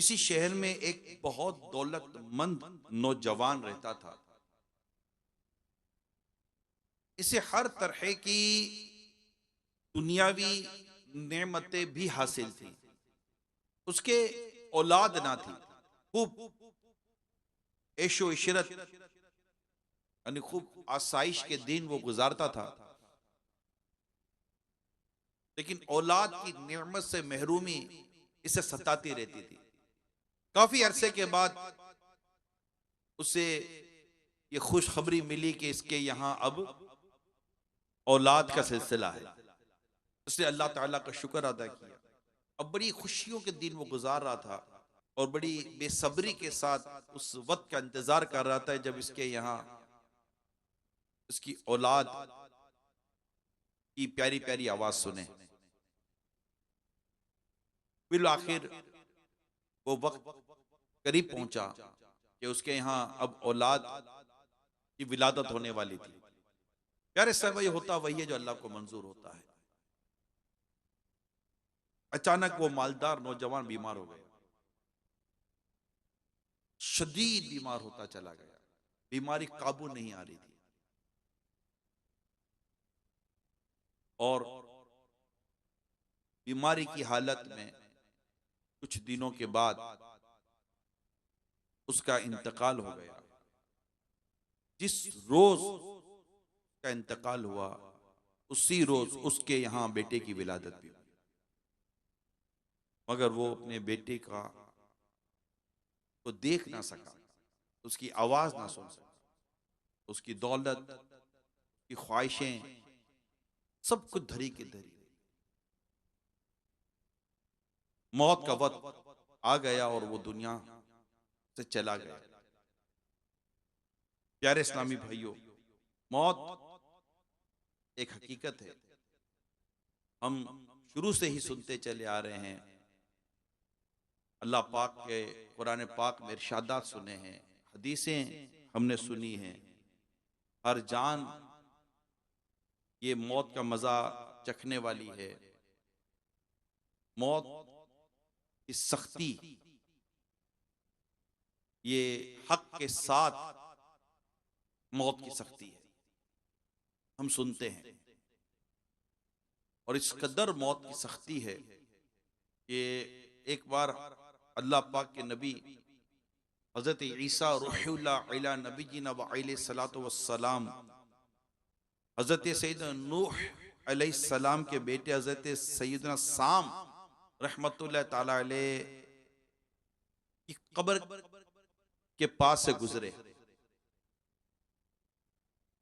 किसी शहर में एक बहुत दौलतमंद नौजवान रहता था। इसे हर तरह की दुनियावी नेमतें भी हासिल थी। उसके औलाद ना थी। खूब ऐशो इशरत यानी खूब आसाइश के दिन वो गुजारता था। लेकिन औलाद की नेमत से महरूमी इसे सताती रहती थी। काफी अरसे के बाद उसे ये खुशखबरी मिली कि इसके यहाँ अब औलाद का सिलसिला है। उसने अल्लाह ताला का शुक्र अदा किया। अब बड़ी खुशियों के दिन वो गुजार रहा था और बड़ी बेसब्री के साथ उस वक्त का इंतजार कर रहा था जब इसके यहाँ इसकी औलाद की प्यारी प्यारी आवाज सुने। फिर आखिर वो वक्त करीब पहुंचा कि उसके यहाँ अब औलाद की विलादत होने वाली थी। प्यारे साहब, वही होता वही है जो अल्लाह को मंजूर होता है। अचानक वो मालदार नौजवान बीमार हो गया। शदीद बीमार होता चला गया। बीमारी काबू नहीं आ रही थी और बीमारी की हालत में कुछ दिनों के बाद उसका इंतकाल हो गया। जिस रोज का इंतकाल हुआ उसी रोज उसके यहाँ बेटे की विलादत भी हुई। मगर वो अपने बेटे का को देख ना सका, उसकी आवाज ना सुन सका। उसकी दौलत, की ख्वाहिशें सब कुछ धरी की धरी। मौत का वक्त आ गया और वो दुनिया से चला गया। प्यारे इस्लामी भाइयों, मौत एक हकीकत है। हम शुरू से ही सुनते चले आ रहे हैं। अल्लाह पाक के कुरान पाक में इरशादात सुने हैं, हदीसें हमने सुनी हैं। हर जान ये मौत का मजा चखने वाली है। मौत की सख्ती ये हक के साथ मौत की सख्ती है, हम सुनते हैं। और इस कदर मौत की सख्ती है कि एक बार अल्लाह पाक के नबी हजरत ईसा रूहुल्लाह अला नबीना व अलैहि सलातो वस्सलाम, हजरत सैयदना नूह अलैहि सलाम के बेटे हजरत सैयदना साम रहमतुल्लाह ताला अलैह की कब्र के पास से गुजरे।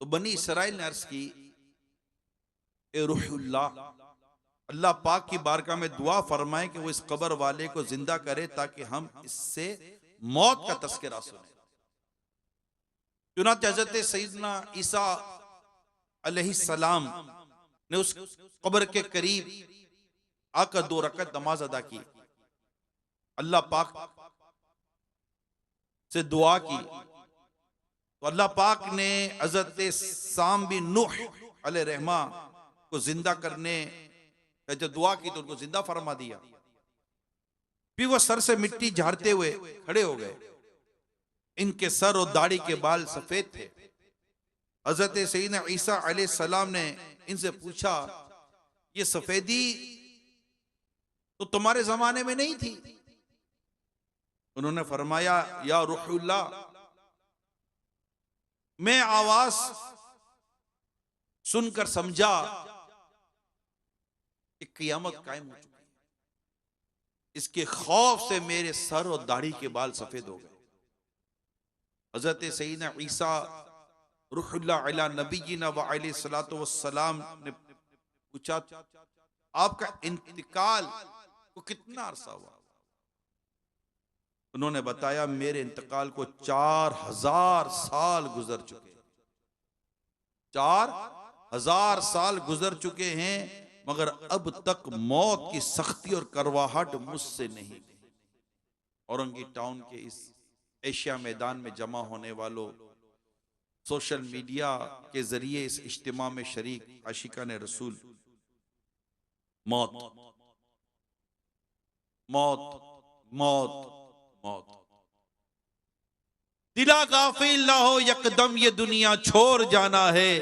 तो बनी इसराइल ने अर्ज की, ए रूहुल्लाह, अल्लाह पाक की बारगाह में दुआ फरमाए कि वो इस कब्र वाले को जिंदा करे ताकि हम इससे मौत का तस्करा सुने। चुनांचे हजरत सैयदना ईसा अलैहिस्सलाम ने उस कब्र के करीब आकर 2 रकअत नमाज अदा की, अल्लाह पाक से दुआ की। तो अल्लाह पाक ने हजरत साम बिन नूह अलैहि रहमा को जिंदा करने का जब दुआ की तो उनको जिंदा फरमा दिया। फिर वो सर से मिट्टी झाड़ते हुए खड़े हो गए। इनके सर और दाढ़ी के बाल सफेद थे। हजरत सैयदना ईसा अलैहि सलाम ने इनसे पूछा, ये सफेदी तो तुम्हारे जमाने में नहीं थी? उन्होंने फरमाया, या रूहुल्लाह, मैं आवाज सुनकर समझा कि क़यामत कायम हो चुकी है। इसके खौफ से मेरे सर और दाढ़ी के बाल सफेद हो गए। हजरत सैयदना ईसा रूहुल्लाह अला नबीना व अलैहि सलातो वस्सलाम ने पूछा, आपका इंतकाल को कितना अरसा हुआ? उन्होंने बताया, मेरे इंतकाल को 4000 साल गुजर चुके हैं। 4000 साल गुजर चुके हैं, मगर अब तक मौत की सख्ती और करवाहट मुझसे नहीं गई। औरंगी टाउन के इस एशिया मैदान में जमा होने वालों, सोशल मीडिया के जरिए इस इज्तिमा में शरीक आशिकाने रसूल, मौत मौत मौत मौत। दिला गाफिल ना हो यकदम ये दुनिया छोड़ जाना है,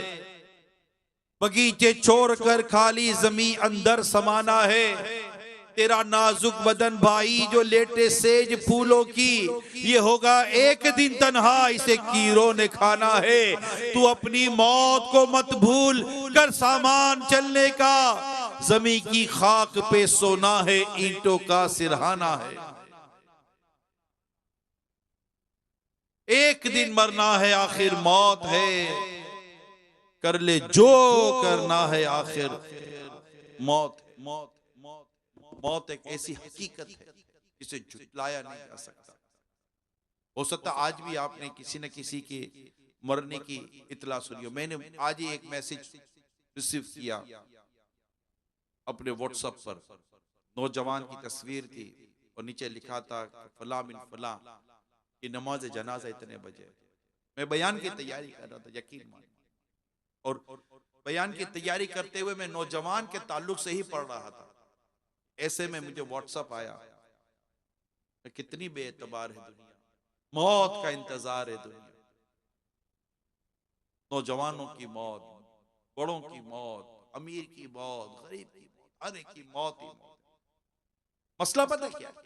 बगीचे छोड़ कर खाली जमी अंदर समाना है। तेरा नाजुक बदन भाई जो लेटे सेज फूलों की, ये होगा एक दिन तन्हा, इसे कीरों ने खाना है। तू अपनी मौत को मत भूल कर सामान चलने का, जमी की खाक पे सोना है, ईंटों का सिरहाना है। एक दिन मरना है आखिर मौत है, कर ले जो करना है आखिर मौत। मौत मौत मौत एक ऐसी हकीकत है जिसे झुटलाया नहीं जा सकता। हो सकता आज भी आपने किसी न किसी के मरने की इतला सुनी हो। मैंने आज ही एक मैसेज रिसीव किया अपने व्हाट्सएप पर, नौजवान की तस्वीर थी और नीचे लिखा था फला बिन फला कि नमाज जनाजा इतने बजे। मैं बयान की तैयारी कर रहा था, यकीन मान, और बयान की तैयारी करते हुए मैं नौजवान के ताल्लुक से ही पढ़ रहा था। ऐसे में मुझे व्हाट्सएप आया, कितनी बेएतबार है दुनिया, मौत का इंतजार है दुनिया। नौजवानों की मौत, बड़ों की मौत, अमीर की मौत, गरीब की मौत, हर एक की मौत ही मौत। मसला पता क्या है?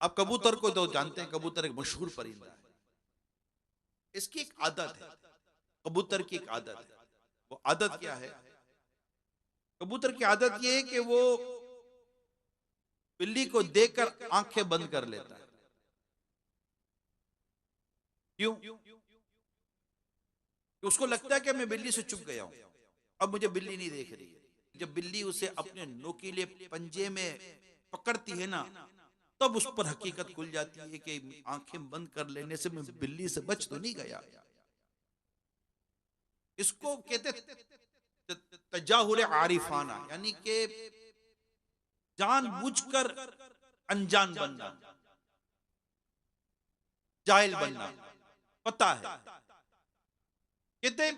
आप कबूतर को तो जानते हैं, कबूतर एक मशहूर परिंदा है। इसकी एक आदत है, कबूतर की एक आदत है। वो आदत क्या है? कबूतर की आदत ये है कि वो बिल्ली को देखकर आंखें बंद कर लेता है। क्यों? उसको लगता है कि मैं बिल्ली से चुप गया हूं, अब मुझे बिल्ली नहीं देख रही है। जब बिल्ली उसे अपने नोकीले पंजे में पकड़ती है ना, तब उस पर हकीकत खुल जाती है कि आंखें बंद कर लेने से मैं बिल्ली से बच तो नहीं गया। इसको कहते तजाहुर आरिफाना, यानी कि जानबूझकर अनजान बनना, जाहिल बनना। पता है, कहते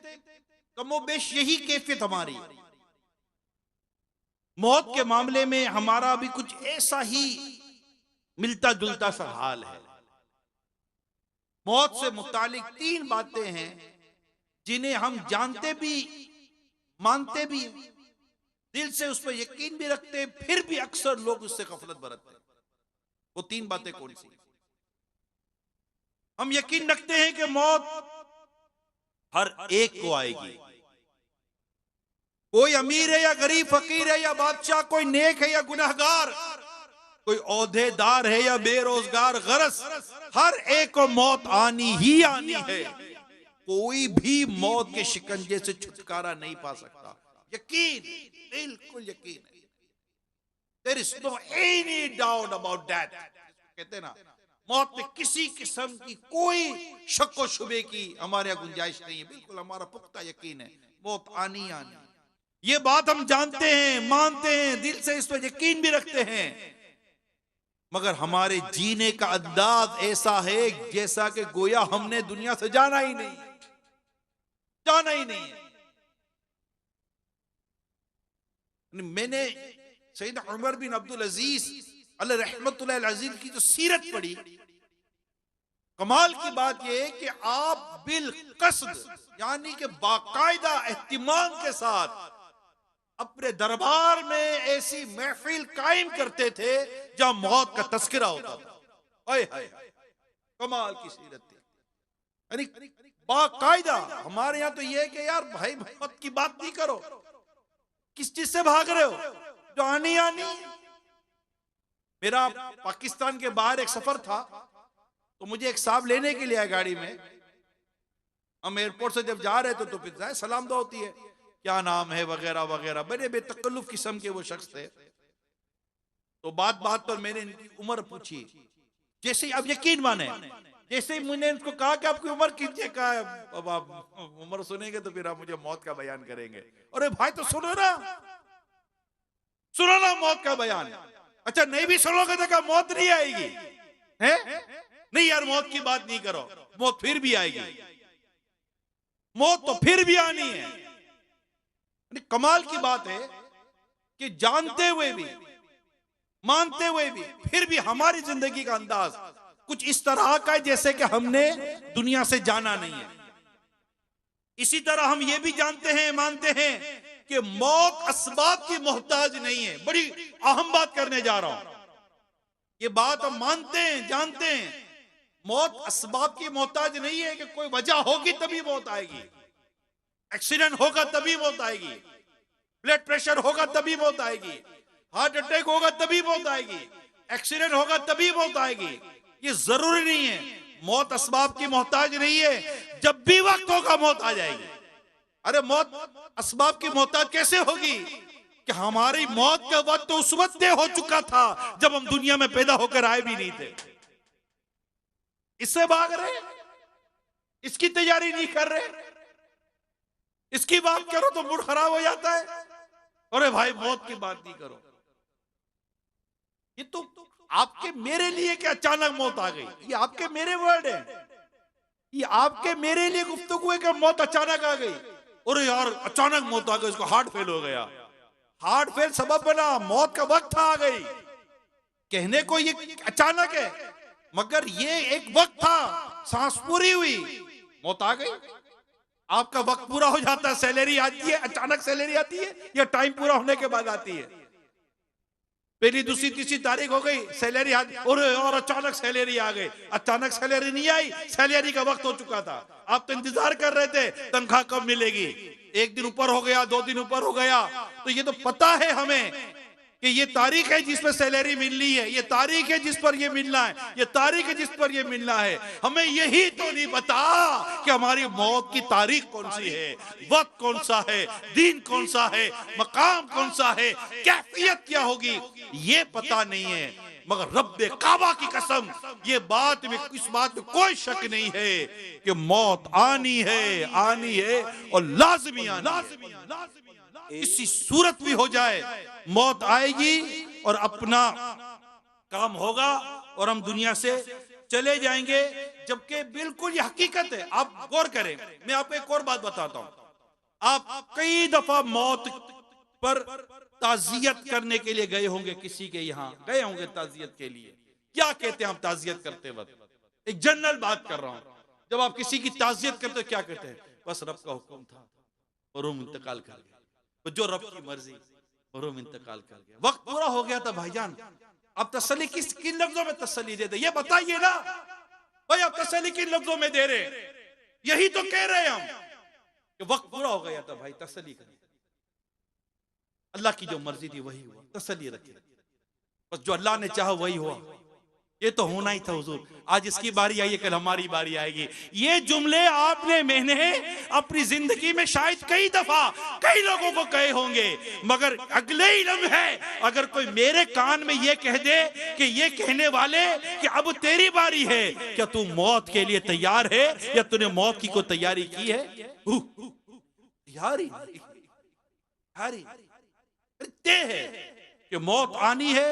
कमोबेश यही कैफियत हमारी। मौत के मामले में हमारा भी कुछ ऐसा ही मिलता जुलता सा हाल है। मौत से मुतालिक 3 बातें हैं जिन्हें हम जानते भी, मानते भी, दिल से उस पर यकीन भी रखते, फिर भी अक्सर लोग उससे गफलत बरतते हैं। वो 3 बातें कौन सी? हम यकीन रखते हैं कि मौत हर एक को आएगी। कोई अमीर है या गरीब, फकीर है या बादशाह, कोई नेक है या गुनहगार, कोई ओहदेदार है या बेरोजगार, गरज हर एक को मौत आनी ही आनी है। कोई भी मौत के शिकंजे से छुटकारा नहीं पा सकता। यकीन, बिल्कुल यकीन है। There is no any doubt about that। कहते हैं ना, मौत में किसी किस्म की कोई शक व शुबे की हमारे यहाँ गुंजाइश नहीं है। बिल्कुल हमारा पुख्ता यकीन है, मौत आनी आनी। ये बात हम जानते हैं, मानते हैं, दिल से इस पर यकीन भी रखते हैं, मगर हमारे जीने का अंदाज ऐसा है जैसा कि गोया हमने दुनिया से जाना ही नहीं, जाना ही नहीं है। मैंने सैयद उमर बिन अब्दुल अजीज अलैहि रहमतुल्लाह अज़ीज़ की जो सीरत पढ़ी, कमाल की बात यह है कि आप बिल कसद, यानी कि बाकायदा एहतिमाम के साथ अपने दरबार में ऐसी महफिल कायम करते थे जहां मौत का तस्करा होता था। हाय हाय, कमाल की सीरत थी, यानी बाकायदा। हमारे यहां तो यह है कि यार भाई मौत की बात नहीं करो, किस चीज से भाग रहे हो, जो आनी आनी। मेरा पाकिस्तान के बाहर एक सफर था, तो मुझे एक साहब लेने के लिए आए गाड़ी में। हम एयरपोर्ट से जब जा रहे थे तो फिर सलाम दुआ होती है, क्या नाम है वगैरह वगैरह, बड़े बेतकल्लुफ किस्म के वो शख्स थे। तो बात बात पर मैंने इनकी उम्र पूछी, जैसे ही अब यकीन माने, जैसे ही मैंने इनको कहा कि आपकी उम्र कितनी, कहा अब आप उम्र सुनेंगे तो फिर आप मुझे मौत का बयान करेंगे। अरे भाई तो सुनो ना, सुनो ना मौत का बयान। अच्छा नहीं भी सुनोगे तो क्या मौत नहीं आएगी? है नहीं यार, मौत की बात नहीं करो, मौत फिर भी आएगी, मौत तो फिर भी आनी है। कमाल की बात है कि जानते हुए भी, मानते हुए भी, फिर भी हमारी जिंदगी का अंदाज कुछ इस तरह का है जैसे कि हमने दुनिया से जाना नहीं है। इसी तरह हम ये भी जानते हैं, मानते हैं कि मौत असबाब की मोहताज नहीं है। बड़ी अहम बात करने जा रहा हूं, ये बात हम मानते हैं, जानते हैं। मौत असबाब की मोहताज नहीं है कि कोई वजह होगी तभी मौत आएगी, एक्सीडेंट होगा तभी मौत आएगी, ब्लड प्रेशर होगा तभी मौत आएगी, हार्ट अटैक होगा तभी मौत आएगी, एक्सीडेंट होगा तभी मौत आएगी। ये जरूरी नहीं है। मौत असबाब की मोहताज नहीं है, जब भी वक्त होगा मौत आ जाएगी। अरे मौत असबाब की मोहताज कैसे होगी कि हमारी मौत का वक्त तो उस वक्त हो चुका था जब हम दुनिया में पैदा होकर आए भी नहीं थे। इससे भाग रहे, इसकी तैयारी नहीं कर रहे, इसकी बात करो तो मूड खराब हो जाता है। अरे भाई मौत की बात नहीं करो। ये तो आपके मेरे लिए कि अचानक मौत आ गई, ये आपके मेरे वर्ड है, ये आपके मेरे लिए गुफ्तगू है कि मौत अचानक आ गई। अरे यार अचानक मौत आ गई, उसको हार्ट फेल हो गया। हार्ट फेल सबब बना, मौत का वक्त आ गई। कहने को ये अचानक है, मगर ये एक वक्त था, सांस पूरी हुई, मौत आ गई। आपका वक्त पूरा हो जाता है, सैलरी आती है, अचानक सैलरी आती है या टाइम पूरा होने के बाद आती है? पहली दूसरी तीसरी तारीख हो गई, सैलरी और अचानक सैलरी आ गई। अचानक सैलरी नहीं आई, सैलरी का वक्त हो चुका था। आप तो इंतजार कर रहे थे तनख्वाह कब मिलेगी। एक दिन ऊपर हो गया, 2 दिन ऊपर हो गया, तो ये तो पता है हमें कि ये तारीख है जिस पर सैलरी मिलनी है, ये तारीख है जिस पर ये मिलना है, ये तारीख है जिस पर ये मिलना है। हमें यही तो नहीं पता कि हमारी मौत की तारीख कौन सी है, वक्त कौन सा है, दिन कौन सा है, मकाम कौन सा है, कैफियत क्या होगी, ये पता नहीं है। मगर रब्बे काबा की कसम, ये बात में, इस बात में कोई शक नहीं है कि मौत आनी है, आनी है और लाजमी आनी है। इसी सूरत भी हो जाए मौत आएगी और अपना काम होगा और हम दुनिया से चले जाएंगे। जबकि बिल्कुल ये हकीकत है। आप गौर करें, मैं आपको एक और बात बताता हूं। आप कई दफा मौत पर ताजियत करने के लिए गए होंगे, किसी के यहाँ गए होंगे ताजियत के लिए। क्या कहते हैं आप ताजियत करते वक्त? एक जनरल बात कर रहा हूं। जब आप किसी की ताजियत करते हो क्या कहते हैं? बस रब का हुक्म था और वो इंतकाल कर गया, जो रब की मर्जी और वो इंतकाल कर गया, वक्त पूरा हो गया था। भाईजान अब तसल्ली किन लफ्जों में तसल्ली देते, ये बताइए ना भाई। अब तसल्ली किन लफ्जों में दे रहे? यही तो कह रहे हैं हम कि वक्त पूरा हो गया था भाई, तसल्ली करिए। अल्लाह की जो मर्जी थी वही हुआ, तसल्ली रखिए। बस जो अल्लाह ने चाहा वही हुआ, ये तो होना ही था हुजूर। आज इसकी बारी आई है, कल हमारी बारी आएगी। ये जुमले आपने, मैंने अपनी जिंदगी में शायद कई दफा कई लोगों को कहे होंगे, मगर अगले ही लम्हे अगर कोई मेरे कान में ये कह दे कि ये कहने वाले कि अब तेरी बारी है, क्या तू मौत के लिए तैयार है या तूने मौत की कोई तैयारी की है? तैयारी तय है कि मौत आनी है,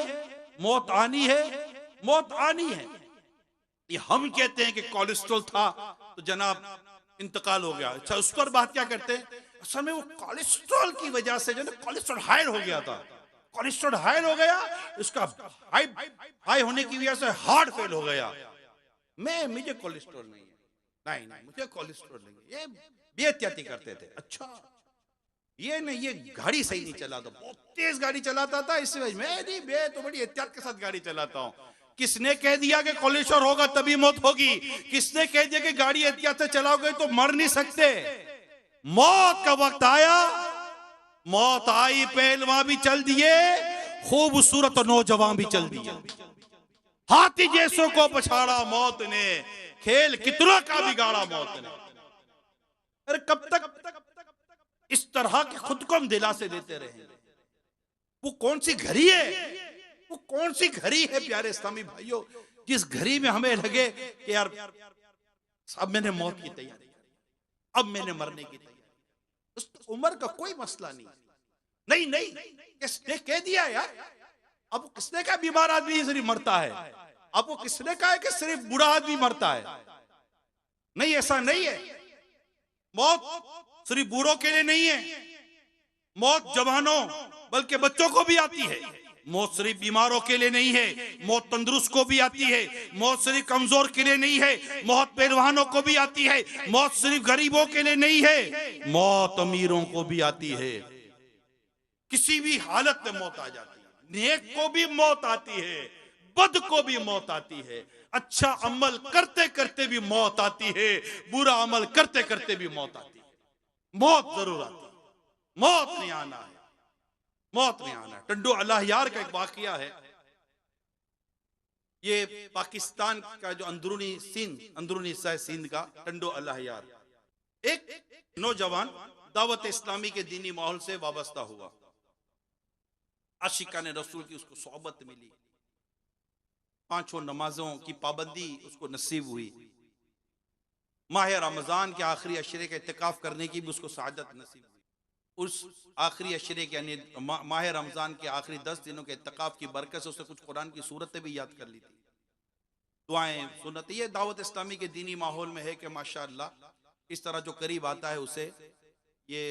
मौत आनी है, मौत आनी है। ये हम कहते हैं कि कोलेस्ट्रॉल था तो जनाब इंतकाल हो गया। अच्छा, उस पर बात क्या करते हैं? असल में वो कोलेस्ट्रॉल की वजह से जो ना कोलेस्ट्रॉल हाई हो गया था, कोलेस्ट्रॉल हाई हो गया, उसका हाई होने की वजह से हार्ट फेल हो गया। मुझे कोलेस्ट्रॉल नहीं है, नहीं मुझे कोलेस्ट्रॉल नहीं है। ये बेहतियाती करते थे। अच्छा ये नहीं, ये गाड़ी सही नहीं चलाता, बहुत तेज गाड़ी चलाता था, इस वजह मैं तो बड़ी एहतियात के साथ गाड़ी चलाता हूँ। किसने कह दिया कि कोलेस्ट्रॉल होगा तभी मौत होगी? किसने कह दिया कि गाड़ी एहतियात से चलाओगे तो मर नहीं सकते? मौत का वक्त आया, मौत आई, पहलवान भी चल दिए, खूबसूरत नौजवान भी चल दिए, हाथी जैसों को पछाड़ा मौत ने, खेल कितनों का बिगाड़ा मौत ने। अरे कब तक इस तरह के खुद को हम दिलासे देते रहेंगे? वो कौन सी घड़ी है, वो कौन सी घड़ी है प्यारे इस्लामी भाइयों, जिस घड़ी में हमें लगे कि यार अब मैंने मौत की तैयारी, अब मैंने मरने की तैयारी। उस उम्र का कोई मसला नहीं, नहीं किसने कह दिया यार? अब किसने कहा बीमार आदमी सिर्फ मरता है? अब वो किसने कहा है कि सिर्फ बूढ़ा आदमी मरता है? नहीं, ऐसा नहीं है। मौत सिर्फ बूढ़ों के लिए नहीं है, मौत जवानों बल्कि बच्चों को भी आती है, मौत सिर्फ बीमारों के लिए नहीं है, मौत तंदुरुस्त को भी आती है। मौत सिर्फ कमजोर के लिए नहीं है, मौत पहलवानों को भी आती है। मौत सिर्फ गरीबों के लिए नहीं है, मौत अमीरों को भी आती है। किसी भी हालत में मौत आ जाती है। नेक को भी मौत आती है, बद को भी मौत आती है, अच्छा अमल करते करते भी मौत आती है, बुरा अमल करते करते भी मौत आती है। मौत जरूर आती है, मौत नहीं आना है, मौत नहीं आना है। टंडो अल्लाह यार का एक वाकया है। ये पाकिस्तान का जो अंदरूनी हिस्सा है सिंध का, टंडो अल्लाह यार, एक नौजवान दावत इस्लामी के दीनी माहौल से वाबस्ता हुआ। आशिकाने रसूल की उसको सोहबत मिली, 5 नमाजों की पाबंदी उसको नसीब हुई, माह रमजान के आखिरी अशरे का इत्तिकाफ करने की भी उसको सआदत नसीब हुई। उस आखिरी अशरे के यानी माह रमजान के आखिरी 10 दिनों के इत्तिकाफ की बरकत से उसने कुछ कुरान की सूरतें भी याद कर ली थी, दुआएं सुन्नत। ये दावत इस्लामी के दीनी माहौल में है कि माशाअल्लाह इस तरह जो करीब आता है उसे ये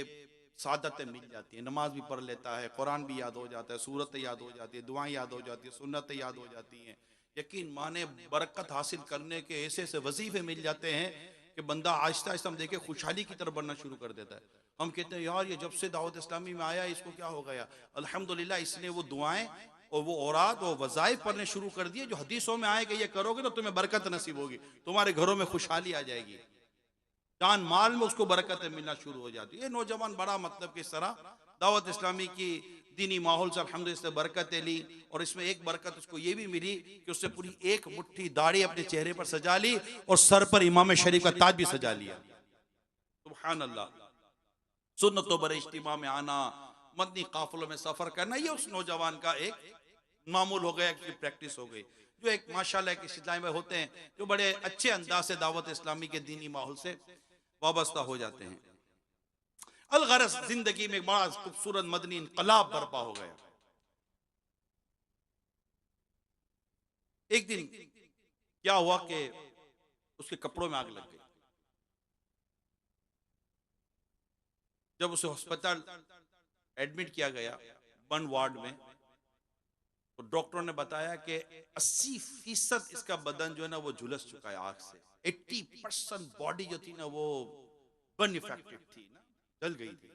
सादतें मिल जाती हैं। नमाज भी पढ़ लेता है, कुरान भी याद हो जाता है, सूरतें याद हो जाती है, दुआएं याद हो जाती है, सुन्नतें याद हो जाती हैं। यकीन माने बरकत हासिल करने के ऐसे ऐसे वजीफे मिल जाते हैं कि बंदा आहिस्ता आहिस्ता हम देखे खुशहाली की तरफ बढ़ना शुरू कर देता है। हम कहते हैं यार ये जब से दावत इस्लामी में आया इसको क्या हो गया। अल्हम्दुलिल्लाह इसने वो दुआएं और वो औरात और वज़ाइफ पढ़ने शुरू कर दिए जो हदीसों में आए कि ये करोगे तो तुम्हें बरकत नसीब होगी, तुम्हारे घरों में खुशहाली आ जाएगी, जान माल में उसको बरकतें मिलना शुरू हो जाती है। ये नौजवान बड़ा मतलब कि इस तरह दावत इस्लामी की दीनी माहौल से अल्हम्दुलिल्लाह इसने बरकतें ली। और इसमें एक बरकत उसको ये भी मिली कि उसने पूरी एक मुट्ठी दाढ़ी अपने चेहरे पर सजा ली और सर पर इमाम शरीफ का ताज भी सजा लिया। सुभान अल्लाह। सुन्नतों बर इज्तिमा में आना, मदनी काफिलों में सफर करना, ये उस नौजवान का एक मामूल हो गया, कि प्रैक्टिस हो गई। जो एक माशाल्लाह के इस्लाम में होते हैं जो बड़े अच्छे अंदाज से दावत इस्लामी के दीनी माहौल से वाबस्ता हो जाते हैं। अलगरस जिंदगी में एक बड़ा खूबसूरत मदनी इनकलाब बर्पा हो गया। एक दिन क्या हुआ कि उसके कपड़ों में आग लग गई। जब उसे अस्पताल एडमिट किया गया बंद वार्ड में, तो डॉक्टरों ने बताया कि 80% इसका बदन जो है ना वो झुलस चुका है आग से। 80% बॉडी जो थी ना वो बर्न इफेक्टेड थी ना, जल गई थी।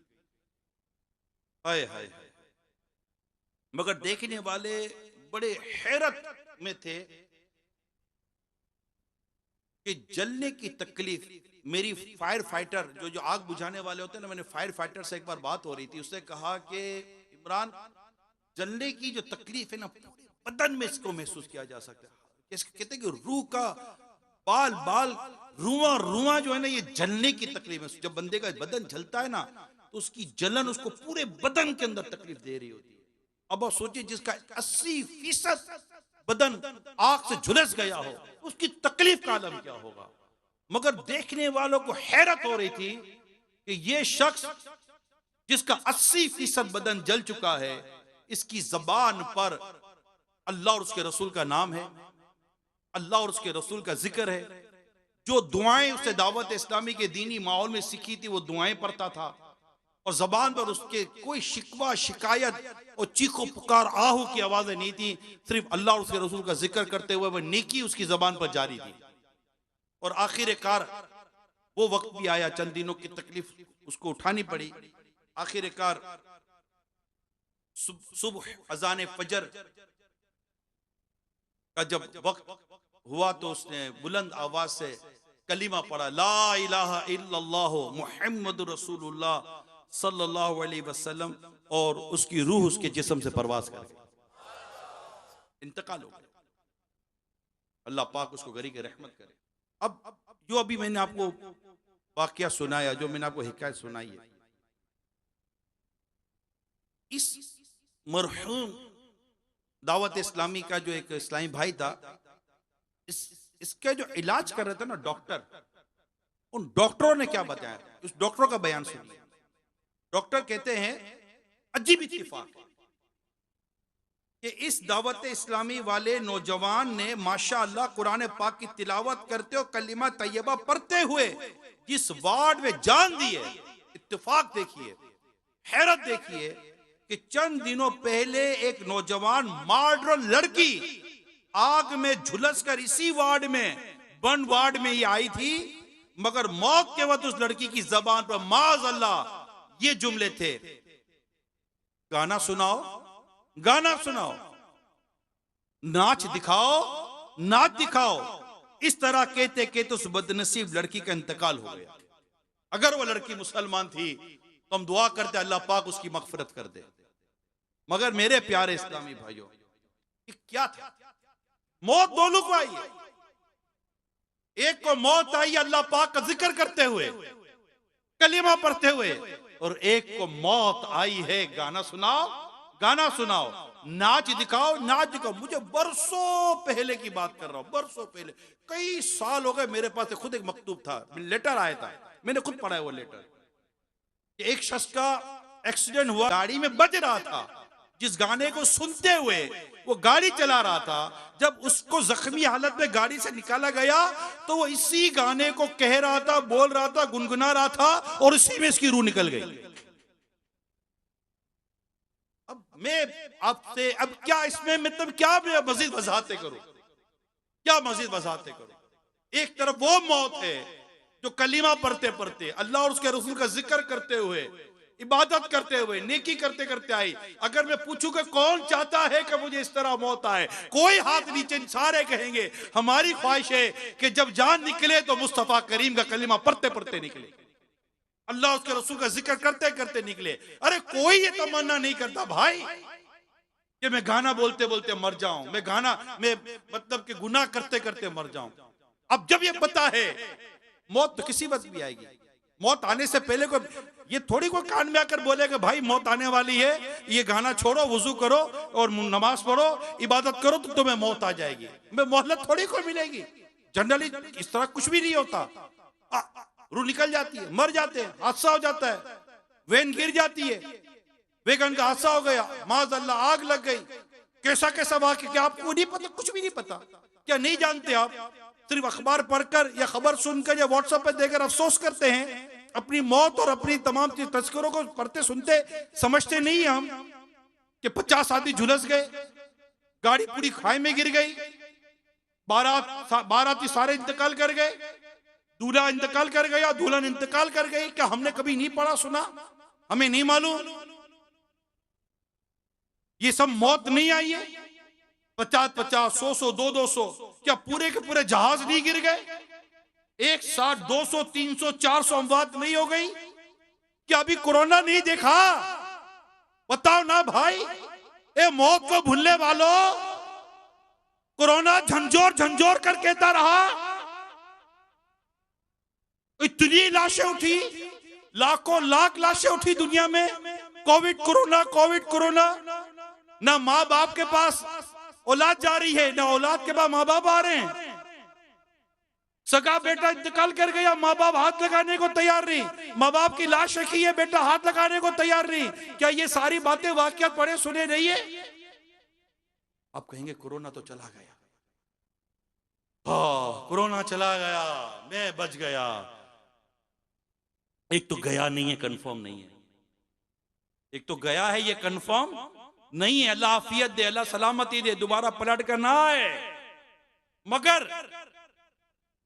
हाय हाय हाय। मगर देखने वाले बड़े हैरत में थे कि जलने की तकलीफ। मेरी फायर फाइटर जो आग बुझाने वाले होते हैं ना, मैंने फायर फाइटर से एक बार बात हो रही थी, उसने कहा कि इमरान जलने की जो तकलीफ है ना पूरे बदन में इसको महसूस किया जा सकता है। कहते हैं कि रूह का बाल बाल रुआ रुआ जो है ना ये जलने की तकलीफ है। जब बंदे का बदन जलता है ना तो उसकी जलन उसको पूरे बदन के अंदर तकलीफ दे रही होती है। अब आप सोचिए जिसका 80% बदन आग से झुलस गया हो उसकी तकलीफ का आलम क्या होगा। मगर देखने वालों को हैरत हो रही थी कि ये शख्स जिसका 80% बदन जल चुका है, इसकी जबान पर अल्लाह और उसके रसूल का नाम है, अल्लाह और उसके रसूल का जिक्र है। जो दुआएं उसने दावत इस्लामी के दीनी माहौल में सीखी थी वो दुआएं पढ़ता था, और जबान पर उसके कोई शिकवा शिकायत और चीखो पुकार आहू की आवाजें नहीं थी। सिर्फ अल्लाह और उसके रसूल का जिक्र करते हुए वह नेकी उसकी जबान पर जारी थी। और आखिरकार वो वक्त भी आया, चंद दिनों की तकलीफ उसको उठानी पड़ी। आखिरकार सुबह अजान फजर का जब वक्त हुआ तो उसने बुलंद आवाज से कलीमा पढ़ा, ला इलाहा इल्लल्लाह मुहम्मदुर रसूलुल्लाह सल्लल्लाहु अलैहि वसल्लम, और उसकी रूह उसके जिस्म से परवाज कर गई, इंतकाल हो गया। अल्लाह पाक उसको गरी के रहमत करे। अब जो अभी मैंने आपको वाकया सुनाया, जो मैंने आपको हिकायत सुनाई है, इस मरहूम दावत इस्लामी का जो एक इस्लामी भाई था, इसका जो इलाज कर रहे थे ना डॉक्टर, उन डॉक्टरों ने क्या बताया, उस डॉक्टरों का बयान सुनिए। डॉक्टर कहते हैं अजीब इत्तेफाक है कि इस दावत इस्लामी वाले नौजवान ने माशाअल्लाह कुरान पाक की तिलावत करते हो कलिमा तैयबा पढ़ते हुए जिस वार्ड में जान दी है, इत्तेफाक देखिए, हैरत देखिए कि चंद दिनों पहले एक नौजवान मॉडर्न लड़की आग में झुलस कर इसी वार्ड में, वन वार्ड में ही आई थी, मगर मौत के वक्त उस लड़की की जबान पर माज अल्लाह ये जुमले थे, गाना सुनाओ, गाना सुनाओ, नाच दिखाओ, नाच दिखाओ। इस तरह कहते कहते उस बदनसीब लड़की का इंतकाल हो गया। अगर वो लड़की मुसलमान थी तो हम दुआ करते अल्लाह पाक उसकी मगफिरत कर दे। मगर मेरे प्यारे इस्लामी भाइयों, ये क्या था? मौत दोनों को आई है। एक को मौत आई अल्लाह पाक का जिक्र करते हुए, कलीमा पढ़ते हुए, और एक को मौत आई है गाना सुनाओ, गाना सुनाओ, नाच दिखाओ, नाच दिखाओ। मुझे बरसों पहले की बात कर रहा हूं, बरसों पहले, कई साल हो गए। मेरे पास खुद एक मकतूब था, लेटर आया था, मैंने खुद पढ़ा है वो लेटर। एक शख्स का एक्सीडेंट हुआ, गाड़ी में बज रहा था, जिस गाने को सुनते हुए वो गाड़ी चला रहा था, जब उसको जख्मी हालत में गाड़ी से निकाला गया तो वो इसी गाने को कह रहा था, बोल रहा था, गुनगुना रहा था, और इसी में इसकी रूह निकल गई। अब मैं आपसे, अब क्या इसमें मतलब क्या मैं मजीद वजाहतें करूं, क्या मजीद वजाहतें करूं? एक तरफ वो मौत है जो कलीमा पढ़ते पढ़ते, अल्लाह और उसके रसूल का जिक्र करते हुए, इबादत करते हुए, नेकी करते करते आई। अगर मैं पूछूं कि कौन चाहता है कि मुझे इस तरह मौत आए, कोई हाथ नीचे, सारे कहेंगे हमारी ख्वाहिश है कि जब जान निकले तो मुस्तफा करीम का कलीमा पढ़ते पढ़ते निकले, अल्लाह उसके रसूल का जिक्र करते करते निकले। अरे कोई ये तमन्ना नहीं करता भाई कि मैं गाना बोलते बोलते मर जाऊं, मैं गाना मैं मतलब कि गुनाह करते करते मर जाऊं। अब जब ये पता है मौत तो किसी वक्त भी आएगी, मौत आने से पहले को ये थोड़ी कोई कान में आकर बोलेगा भाई मौत आने वाली है, ये गाना छोड़ो, वुजू करो और नमाज पढ़ो, इबादत करो तो तुम्हें मौत आ जाएगी। मैं मोहलत थोड़ी को मिलेगी। जनरली इस तरह कुछ भी नहीं होता, रूह निकल जाती है, मर जाते हैं, हादसा हो जाता है, वैन गिर जाती है, वैगन का हादसा हो गया, माज अल्लाह आग लग गई, कैसा कैसा वाक़या, क्या आपको नहीं पता? कुछ भी नहीं पता। क्या नहीं जानते आप? सिर्फ अखबार पढ़कर या खबर सुनकर या व्हाट्सएप पे देखकर अफसोस करते हैं। अपनी मौत और अपनी तमाम चीज तस्करों को पढ़ते सुनते समझते नहीं हम कि 50 आदमी झुलस गए, गाड़ी पूरी खाई में गिर गई, बाराती सारे इंतकाल कर गए, दूल्हा इंतकाल कर गया, दुल्हन इंतकाल कर गई। क्या हमने कभी नहीं पढ़ा सुना? हमें नहीं मालूम ये सब मौत नहीं आई है? 50-50, 100-100, 200-200, क्या पूरे के पूरे जहाज नहीं गिर गए? 160, 200, 300, 400 अमवात नहीं हो गई? क्या अभी कोरोना नहीं देखा? बताओ ना भाई। ए मौत को भूलने वालों, कोरोना झंझोर झंझोर कर कहता रहा, इतनी लाशें उठी, लाखों लाख लाशें उठी दुनिया में, कोविड कोरोना, कोविड कोरोना। ना माँ बाप के पास औलाद जा रही है, ना औलाद के पास माँ बाप आ रहे हैं। सगा बेटा इंतकाल कर गया, माँ बाप हाथ लगाने को तैयार नहीं, माँ बाप की लाश रखी है, बेटा हाथ लगाने को तैयार नहीं। क्या ये सारी बातें वाकयात पढ़े सुने नहीं है? आप कहेंगे कोरोना तो चला गया, हाँ कोरोना चला गया, मैं बच गया। एक तो गया नहीं है, कंफर्म नहीं है। एक तो गया है, ये कंफर्म नहीं है। अल्लाह आफियत दे, अल्लाह सलामती दे, दोबारा पलट कर ना आए। मगर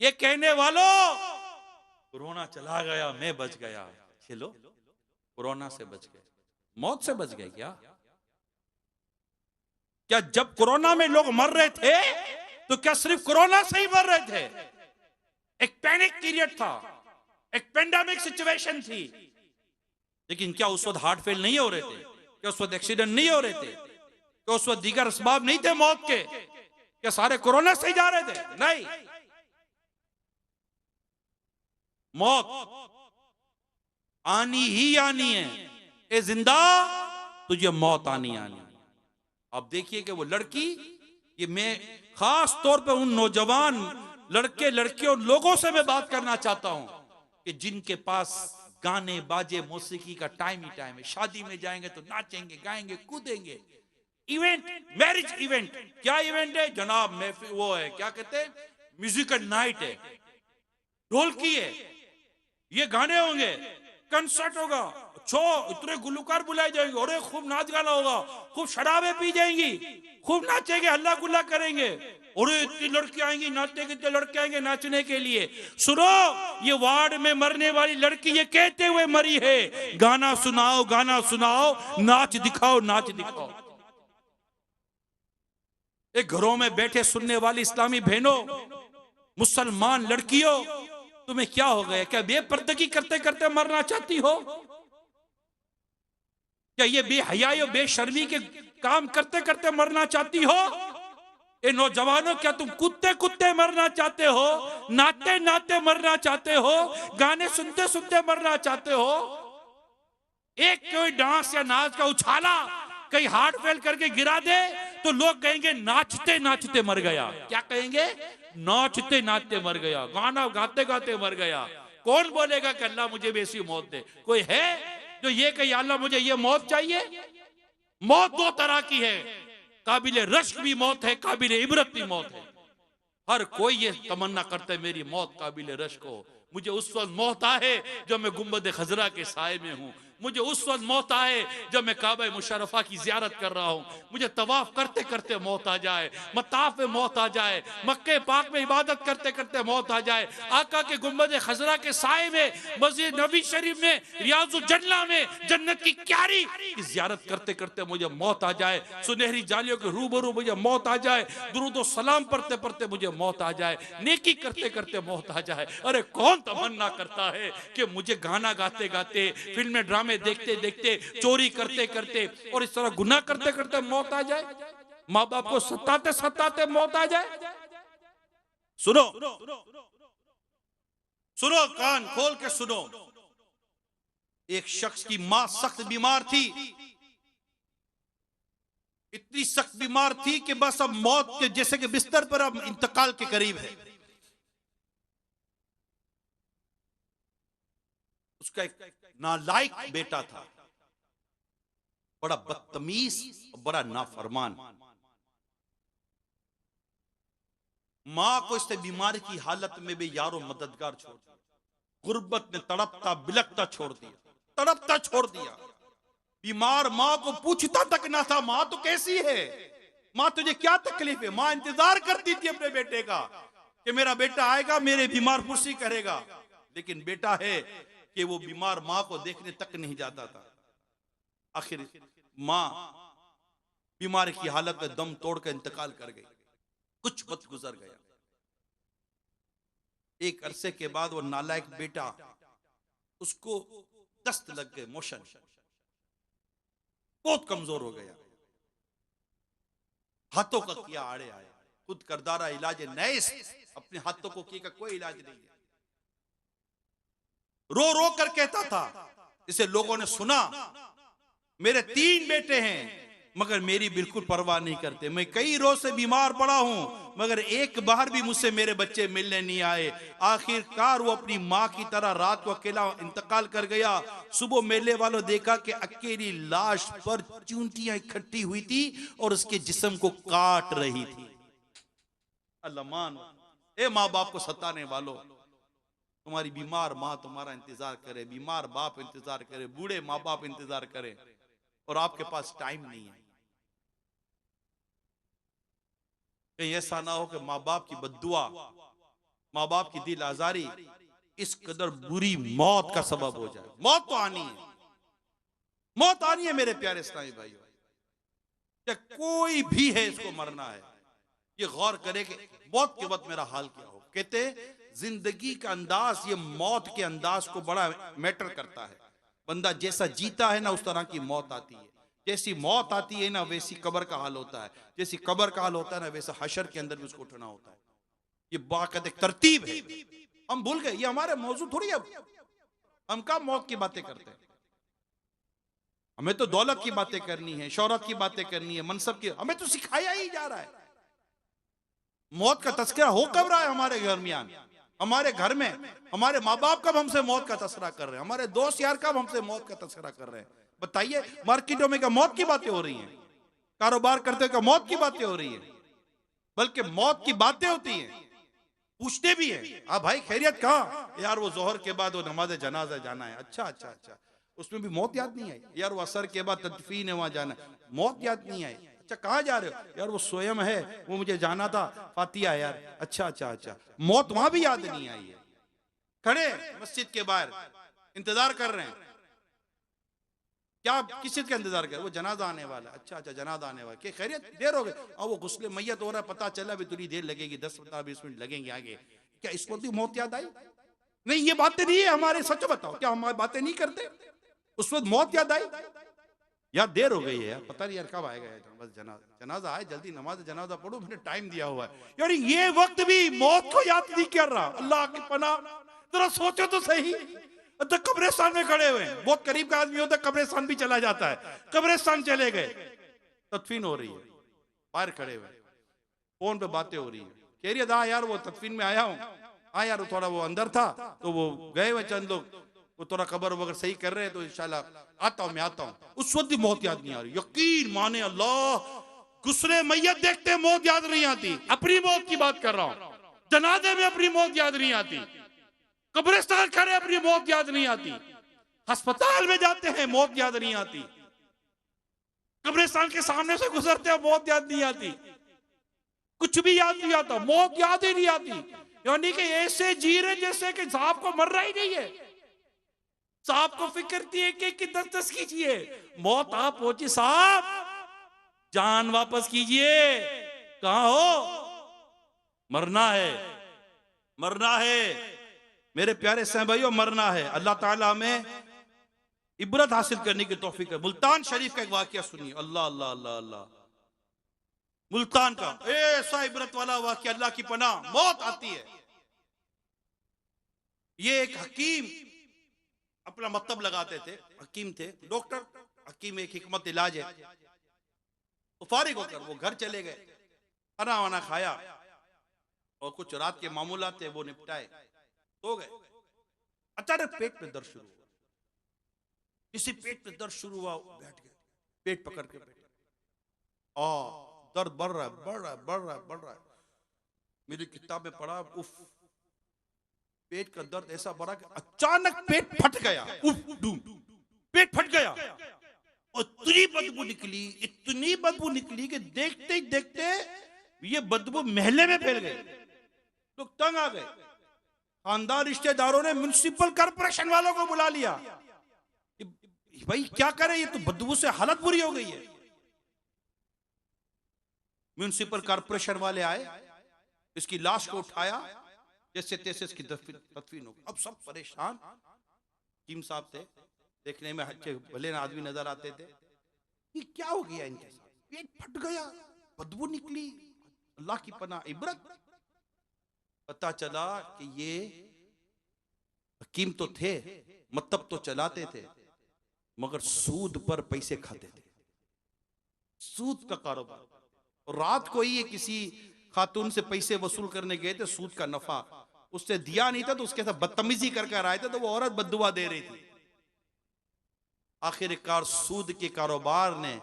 ये कहने वालों, कोरोना चला गया, मैं बच गया, चलो कोरोना से बच गए, मौत से बच गए। क्या जब कोरोना में लोग मर रहे थे तो क्या सिर्फ कोरोना से ही मर रहे थे? एक पैनिक पीरियड था, एक पेंडेमिक सिचुएशन थी। लेकिन क्या उस वक्त हार्ट फेल नहीं हो रहे थे? क्या उस वक्त एक्सीडेंट नहीं हो रहे थे? क्या उस वक्त दीगर असबाब नहीं थे मौत के? क्या सारे कोरोना से ही जा रहे थे? नहीं, मौत आनी ही आनी है। ए जिंदा, तुझे मौत आनी आनी। अब देखिए कि वो लड़की, ये मैं खास तौर पे उन नौजवान लड़के लड़कियों लोगों से मैं बात करना चाहता हूं कि जिनके पास गाने बाजे मौसीकी का टाइम ही टाइम है। शादी में जाएंगे तो नाचेंगे, गाएंगे, कूदेंगे। इवेंट, मैरिज इवेंट, क्या इवेंट है जनाब? महफिल, वो है क्या कहते हैं, म्यूजिकल नाइट है, ढोलकी है, ये गाने होंगे, कंसर्ट होगा, इतने गुलकार बुलाए जाएंगे, और खूब नाच गाना होगा, खूब शराबें पी जाएंगी, खूब नाचेंगे, हल्ला गुल्ला करेंगे, और इतनी लड़की आएंगी नाचने के, इतने लड़के आएंगे नाचने के लिए। सुनो, ये वार्ड में मरने वाली लड़की ये कहते हुए मरी है, गाना सुनाओ, गाना सुनाओ, नाच दिखाओ, नाच दिखाओ। एक घरों में बैठे सुनने वाली इस्लामी बहनों, मुसलमान लड़कियों, तुम्हें क्या हो गया? क्या बेपर्दगी करते करते मरना चाहती हो? क्या ये बेहयाई और बेशर्मी के काम करते करते मरना चाहती हो? ए नौजवानों, क्या तुम कुत्ते कुत्ते मरना चाहते हो? नाचते नाचते मरना चाहते हो? गाने सुनते सुनते मरना चाहते हो? एक कोई डांस या नाच का उछाला कहीं हार्ट फेल करके गिरा दे तो लोग कहेंगे नाचते नाचते मर गया। क्या कहेंगे? नाचते नाचते मर गया, गाना गाते गाते मर गया। कौन बोलेगा कि अल्लाह मुझे भी ऐसी मौत दे? कोई है जो ये कहे अल्लाह मुझे ये मौत चाहिए? मौत दो तरह की है, काबिले रश्क भी मौत है, काबिले इबरत भी मौत है। हर कोई ये तमन्ना करता है मेरी मौत काबिले रश्क हो, मुझे उस वक्त मौत आए जब मैं गुंबद खजरा के साए में हूं, मुझे उस वक्त मौत आए जब मैं काबा मुशर्रफा की जियारत कर रहा हूं, मुझे तवाफ करते करते मौत आ जाए, मताफ में मौत आ जाए, मक्के पाक में इबादत करते करते मौत आ जाए, आका के गुंबद खजरा के साए में, मस्जिद नबी शरीफ में, रियाजुल जन्ना में, जन्नत की क्यारी की जियारत करते करते मुझे मौत आ जाए, सुनहरी जालियों के रूबरू मुझे मौत आ जाए, दुरूद और सलाम पढ़ते पढ़ते मुझे मौत आ जाए, नेकी करते करते मौत आ जाए। अरे कौन तमन्ना करता है कि मुझे गाना गाते गाते, फिल्में ड्रामे देखते देखते, चोरी करते करते और इस तरह गुनाह करते करते मौत आ जाए, माँ बाप को सताते सताते मौत आ जाए? सुनो सुनो, कान खोल के सुनो। एक शख्स की मां सख्त बीमार थी, इतनी सख्त बीमार थी कि बस अब मौत के जैसे कि बिस्तर पर अब इंतकाल के करीब है। उसका एक नालायक बेटा था, बड़ा बदतमीज और बड़ा नाफरमान। मां को इससे बीमारी की हालत में भी यारो मददगार छोड़ दिया, गुर्बत ने तड़पता बिलकता छोड़ दिया, तड़पता छोड़ दिया। बीमार मां को पूछता तक ना था, मां तो कैसी है, मां तुझे क्या तकलीफ है? मां इंतजार करती थी अपने बेटे का कि मेरा बेटा आएगा, मेरे बीमार पुरसी करेगा, लेकिन बेटा है कि वो बीमार मां को देखने तक नहीं जाता था। आखिर मां बीमारी की हालत में दम तोड़कर इंतकाल कर गई। कुछ वक्त गुजर गया, एक अरसे के बाद वो नालायक बेटा, उसको दस्त लग गए, मोशन, बहुत कमजोर हो गया, हाथों का किया आड़े आया, खुद करदारा इलाज नैस, अपने हाथों को किया का कोई इलाज नहीं है। रो रो कर कहता था, इसे लोगों ने सुना, मेरे 3 बेटे हैं मगर मेरी बिल्कुल परवाह नहीं करते, मैं कई रोज से बीमार पड़ा हूं मगर एक बार भी मुझसे मेरे बच्चे मिलने नहीं आए। आखिरकार वो अपनी मां की तरह रात को अकेला इंतकाल कर गया। सुबह मेले वालों देखा कि अकेली लाश पर चूंटियां इकट्ठी हुई थी और उसके जिस्म को काट रही थी। अल्लाह मान, ए माँ बाप को सताने वालों, तुम्हारी बीमार माँ तुम्हारा इंतजार करे, बीमार बाप इंतजार करे, बूढ़े माँ बाप इंतजार करे और आपके पास टाइम नहीं है। कहीं ऐसा ना हो कि माँ बाप की बद्दुआ, माँ बाप की दिल आजारी इस कदर बुरी मौत का सबब हो जाए। मौत तो आनी है, मौत आनी है मेरे प्यारे इस्लामी भाइयों। क्या कोई भी है इसको मरना है, ये गौर करे कि मौत के वक्त मेरा हाल क्या हो। कहते जिंदगी का अंदाज, ये मौत के अंदाज को बड़ा मैटर करता है। बंदा जैसा जीता है ना उस तरह की मौत आती है, जैसी मौत आती है ना वैसी कब्र का हाल होता है, जैसी कब्र का हाल होता है ना वैसा हशर के अंदर भी उसको उठना होता है। ये बाकायदा तरतीब है, हम भूल गए, ये हमारे मौजूद थोड़ी है। हम कब मौत की बातें करते हैं? हमें तो दौलत की बातें करनी है, शोहरत की बातें करनी है, मनसब की, हमें तो सिखाया ही जा रहा है। मौत का तस्करा हो कब रहा है हमारे दरमियान? हमारे घर में हमारे माँ बाप कब हमसे मौत का तस्करा कर रहे हैं? हमारे दोस्त यार कब हमसे मौत का तस्करा कर रहे हैं? बताइए। मार्केटों में क्या मौत की बातें हो रही हैं? कारोबार करते क्या मौत की बातें हो रही है? बल्कि मौत की बातें होती हैं। पूछते भी है, हाँ भाई खैरियत कहाँ? यार वो जोहर के बाद वो नमाज जनाजा जाना है। अच्छा अच्छा अच्छा, उसमें भी मौत याद नहीं आई? यार वो असर के बाद तदफीन है, वहां जाना है, मौत याद नहीं आई? अच्छा कहाँ जा रहे हो? यार वो स्वयं है, वो मुझे जाना था, फातिया है यार। अच्छा अच्छा अच्छा, मौत वहां भी याद नहीं आई है। खड़े मस्जिद के बाहर इंतजार कर रहे हैं, क्या किस चीज का इंतजार कर? वो जनाजा आने वाला। अच्छा अच्छा, जनाजा आने वाला, खैरियत, देर हो गई। और वो गुस्ले मैयत हो रहा है, पता चला अभी थोड़ी देर लगेगी, 10-15-20 मिनट लगेंगे आगे। क्या इस वक्त भी मौत याद आई? नहीं, ये बातें नहीं है हमारे। सच बताओ, क्या हमारी बातें नहीं करते? उस वक्त मौत याद आई? यार देर हो गई है यार, पता नहीं यार कब आएगा यार, बस जनाजा आए, जल्दी नमाज जनाजा पढ़ो, मैंने टाइम दिया हुआ है। यार ये वक्त भी मौत को याद नहीं कर रहा। अल्लाह की पनाह, जरा सोचो तो सही। तो कब्रिस्तान में खड़े हुए, बहुत करीब का आदमी होता है, कब्रिस्तान भी चला जाता है। कब्रिस्तान चले गए, तदफीन हो रही है, बाहर खड़े हुए, फोन पे बातें हो रही है। कह रही है यार वो तदफीन में आया हूँ। हाँ यार, वो थोड़ा वो अंदर था, तो वो गए हुए चंद लोग, वो थोड़ा कबर वगैरह सही कर रहे हैं, तो इंशाल्लाह आता हूँ, मैं आता हूँ। उस वक्त भी मौत याद नहीं आ रही। यकीन माने अल्लाह, गुस्ले मैयत देखते मौत याद नहीं आती। अपनी मौत की बात कर रहा हूँ, जनाजे में अपनी मौत याद नहीं आती, कब्रिस्तान खड़े अपनी मौत याद नहीं आती, अस्पताल में जाते हैं मौत याद नहीं आती, कब्रिस्तान के सामने से गुजरते हैं मौत याद नहीं आती, कुछ भी याद नहीं आता, मौत याद ही नहीं आती। यानी कि ऐसे जी रहे जैसे कि साहब को मरना ही नहीं है। साहब को फिक्र थी कि 10-10 कीजिए, मौत आप पहुंची, साहब जान वापस कीजिए। कहां हो? मरना है, मरना है मेरे प्यारे सहन भाइयों, मरना है। अल्लाह ताला हमें इबरत हासिल करने की तौफीक है। मुल्तान शरीफ का एक वाकया सुनिए, अल्लाह अल्लाह अल्लाह अल्लाह। मुल्तान का ऐसा इबरत वाला वाकया, अल्लाह की पनाह, मौत आती है। ये एक हकीम अपना मतलब लगाते थे, हकीम थे, डॉक्टर हकीम, एक हिकमत इलाज है। तो फारिग होकर वो घर चले गए, खाना वाना खाया और कुछ रात के मामूलात थे वो निपटाए, सो गए। अचानक पेट में दर्द शुरू हुआ। किसी पेट में दर्द शुरू हुआ, बैठ गए, पेट पकड़ के बैठे। दर्द बढ़ रहा है, बढ़ रहा है, बढ़ रहा है, बढ़ रहा है। मेरी किताब में पढ़ा, उफ, पेट का दर्द ऐसा बढ़ा कि अचानक पेट फट गया। उफ, पेट फट गया और इतनी बदबू निकली, इतनी बदबू निकली कि देखते ही देखते ये बदबू महल्ले में फैल गई। लोग तंग आ गए। खानदान रिश्तेदारों ने म्युनिसिपल कॉर्पोरेशन वालों को बुला लिया कि भाई क्या करें, ये तो बदबू से हालत बुरी हो गई है। म्युनिसिपल कॉर्पोरेशन वाले आए, इसकी लाश को उठाया, जैसे तैसे इसकी तदफीन हो गई। अब सब परेशान। हकीम साहब थे, देखने में अच्छे भले आदमी नजर आते थे। ये क्या हो गया इनके साथ? पेट फट गया, बदबू निकली, अल्लाह की पनाह, इबरत। पता चला कि ये हकीम तो थे, मतलब तो चलाते थे, मगर सूद पर पैसे खाते थे, सूद का कारोबार। और रात को ही ये किसी खातून से पैसे वसूल करने गए थे, सूद का नफा उससे दिया नहीं था, तो उसके साथ बदतमीजी कर आए थे, तो वो औरत बद्दुआ दे रही थी। आखिरकार सूद के कारोबार ने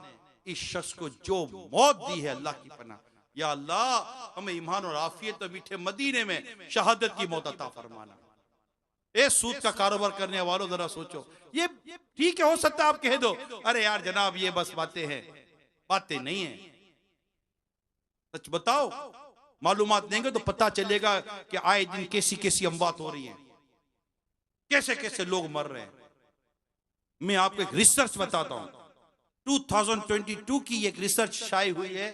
इस शख्स को जो मौत दी है, अल्लाह की पनाह, या अल्लाह हमें ईमान और आफियत तो मीठे मदीने में शहादत की मौत अता फरमाना। ए सूद का कारोबार करने वालों, जरा सोचो। ये ठीक है, हो सकता है आप कह दो अरे यार जनाब ये बस बातें हैं, बातें नहीं है। सच बताओ, मालूमात देंगे तो पता चलेगा कि आए दिन कैसी कैसी अमवात हो रही है, कैसे कैसे लोग मर रहे हैं। मैं आपको एक रिसर्च बताता हूं, 2022 की एक रिसर्च शाये हुई है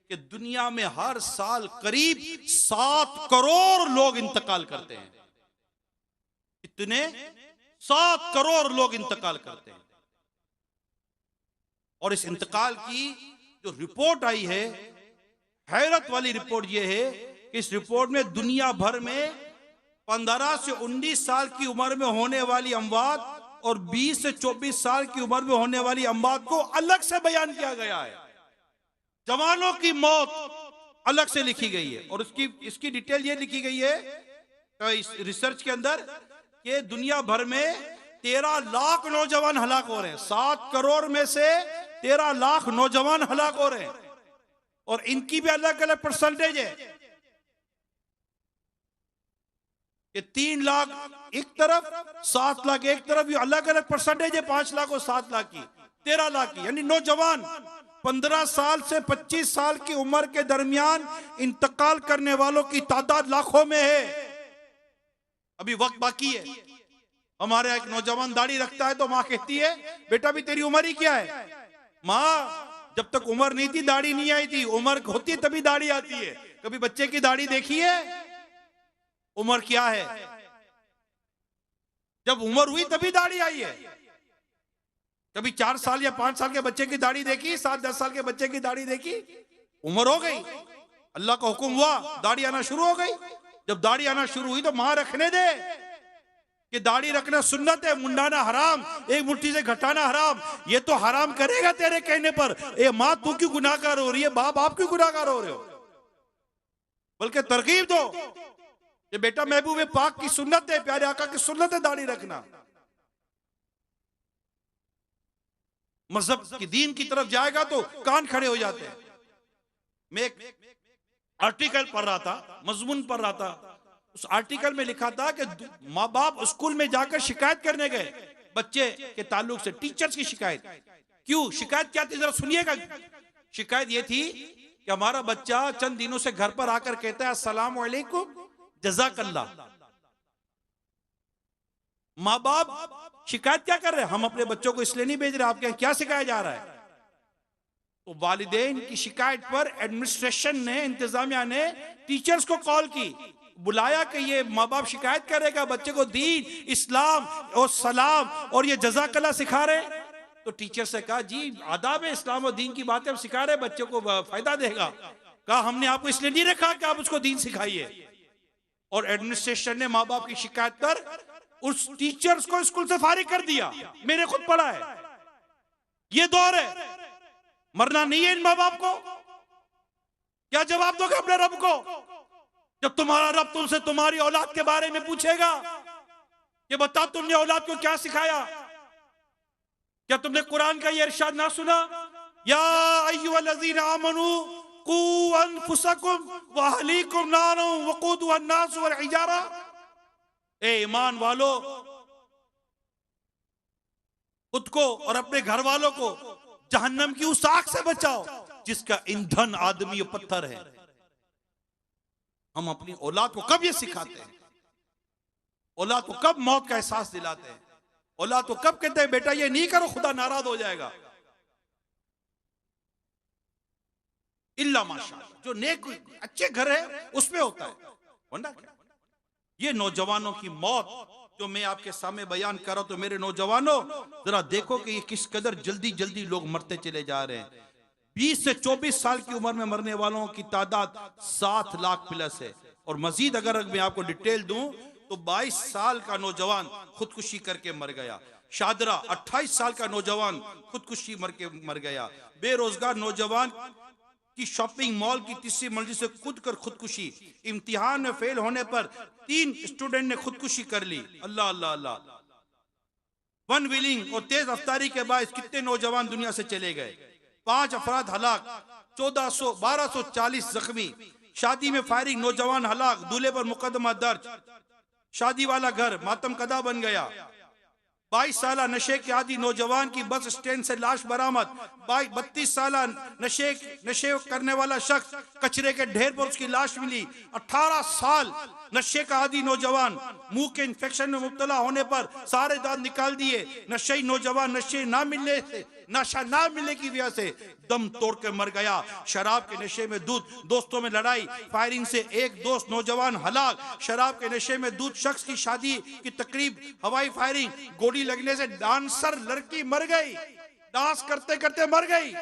कि दुनिया में हर साल करीब 7 करोड़ लोग इंतकाल करते हैं। इतने 7 करोड़ लोग इंतकाल करते हैं। और इस इंतकाल की जो रिपोर्ट आई है, हैरत वाली रिपोर्ट यह है कि इस रिपोर्ट में दुनिया भर में 15 से 19 साल की उम्र में होने वाली अमवात और 20 से 24 साल की उम्र में होने वाली अमवात को अलग से बयान किया गया है। जवानों की मौत अलग से लिखी गई है। और इसकी डिटेल ये लिखी गई है तो इस रिसर्च के अंदर कि दुनिया भर में 13 लाख नौजवान हलाक हो रहे हैं। 7 करोड़ में से 13 लाख नौजवान हलाक हो रहे हैं, और इनकी भी अलग अलग परसेंटेज है। ये 3 लाख एक तरफ, 7 लाख एक तरफ, ये अलग अलग परसेंटेज है, 5 लाख और 7 लाख की, 13 लाख की। यानी नौजवान 15 साल से 25 साल की उम्र के दरमियान इंतकाल करने वालों की तादाद लाखों में है। अभी वक्त बाकी है। हमारे यहाँ एक नौजवान दाढ़ी रखता है तो माँ कहती है बेटा भी तेरी उम्र ही क्या है? माँ जब तक उम्र नहीं थी दाढ़ी नहीं आई थी, उम्र होती है तभी दाढ़ी आती है। कभी बच्चे की दाढ़ी देखी है? उम्र क्या है? जब उम्र हुई तभी दाढ़ी आई है। कभी 4 साल या 5 साल के बच्चे की दाढ़ी देखी? 7-10 साल के बच्चे की दाढ़ी देखी? उम्र हो गई, अल्लाह का हुक्म हुआ, दाढ़ी आना शुरू हो गई। जब दाढ़ी आना शुरू हुई तो मां रखने दे कि दाढ़ी रखना सुन्नत है, मुंडाना हराम, एक मुट्ठी से घटाना हराम। ये तो हराम करेगा तेरे कहने पर। ए मां तू क्यों गुनाहगार हो रही है? बाप आप क्यों गुनाहगार हो रहे हो? बल्कि तरकीब दो ये बेटा महबूब पाक की सुन्नत है, प्यारे आका की सुन्नत है दाढ़ी रखना। मजहब की दीन की तरफ जाएगा तो कान खड़े हो जाते हैं। मैं एक आर्टिकल पढ़ रहा था, मजमून पढ़ रहा था, उस आर्टिकल में लिखा था कि माँ बाप स्कूल में जाकर शिकायत करने गए बच्चे के ताल्लुक से, टीचर्स की शिकायत। क्यों शिकायत क्या थी जरा सुनिएगा। शिकायत ये थी कि हमारा बच्चा चंद दिनों से घर पर आकर कहता है अस्सलाम वालेकुम जज़ाकल्लाह। माँ बाप शिकायत क्या कर रहे हैं? हम अपने बच्चों को इसलिए नहीं भेज रहे, आपके यहाँ क्या सिखाया जा रहा है? तो वालिदैन की शिकायत पर एडमिनिस्ट्रेशन ने, इंतजामिया ने टीचर्स को कॉल की, बुलाया कि ये माँ बाप शिकायत करेगा बच्चे को दीन, इस्लाम और सलाम और ये जज़ाकल्लाह सिखा रहे। तो टीचर से कहा जी आदाब इस्लाम और दीन की बातें हम सिखा रहे, बच्चे को फायदा देगा। कहा हमने आपको इसलिए नहीं रखा कि आप उसको दीन सिखाइए। और एडमिनिस्ट्रेशन ने माँ बाप की शिकायत पर उस टीचर्स को स्कूल से फारिग कर दिया। मैंने खुद पढ़ा है। ये दौर है, मरना नहीं है इन माँ बाप को। क्या जवाब दोगे अपने रब को जब तुम्हारा रब तुमसे तुम्हारी औलाद के बारे में पूछेगा कि बता तुमने औलाद को क्या सिखाया? क्या तुमने कुरान का ये इरशाद ना सुना? या अय्युहल्लज़ीना आमनू कू अनफुसकुम व अहलीकुम नारन वक़ूदुहा अन्नास वल हिजारा। ए ईमान वालो, खुद को और अपने घर वालों को जहन्नम की उस आग से बचाओ जिसका ईंधन आदमी और पत्थर है। हम अपनी औलाद को कब ये सिखाते हैं? औलाद को कब मौत का एहसास दिलाते हैं? औलाद को कब कहते हैं बेटा ये नहीं करो खुदा नाराज हो जाएगा? इल्ला माशाअल्लाह, जो नेक अच्छे घर है उसमें होता है, वरना क्या? ये नौजवानों की मौत जो मैं आपके सामने बयान कर रहा हूं, तो मेरे नौजवानों जरा देखो कि ये किस कदर जल्दी जल्दी लोग मरते चले जा रहे हैं। 20 से 24 साल की उम्र में मरने वालों की तादाद 7 लाख प्लस है। और मजीद अगर मैं आपको डिटेल दूं तो 22 साल का नौजवान खुदकुशी करके मर गया। शादरा 28 साल का नौजवान खुदकुशी मर गया। बेरोजगार नौजवान की शॉपिंग मॉल की तीसरी मंजिल से कूद कर खुदकुशी। इम्तिहान में फेल होने पर 3 स्टूडेंट ने खुदकुशी कर ली। अल्लाह अल्लाह अल्लाह। वन व्हीलिंग और तेज रफ्तारी के बाद कितने नौजवान दुनिया से चले गए। 5 अफराद हलाक, 1240 जख्मी। शादी में फायरिंग, नौजवान हलाक, दूल्हे पर मुकदमा दर्ज। शादी वाला घर मातम कदा बन गया। 22 साल नशे के आदि नौजवान की बस स्टैंड से लाश बरामद। 32 साल नशे करने वाला शख्स कचरे के ढेर पर उसकी लाश मिली। 18 साल नशे का आदि नौजवान मुंह के इंफेक्शन में मुब्तला होने पर सारे दांत निकाल दिए। नशे नौजवान नशा ना मिलने की वजह से दम तोड़ के मर गया। शराब के नशे में दूध, दोस्तों में लड़ाई, फायरिंग से एक दोस्त नौजवान हलाक। शराब के नशे में दूध शख्स की शादी की तकरीब, हवाई फायरिंग, गोली लगने से डांसर लड़की मर गई, डांस करते करते मर गई।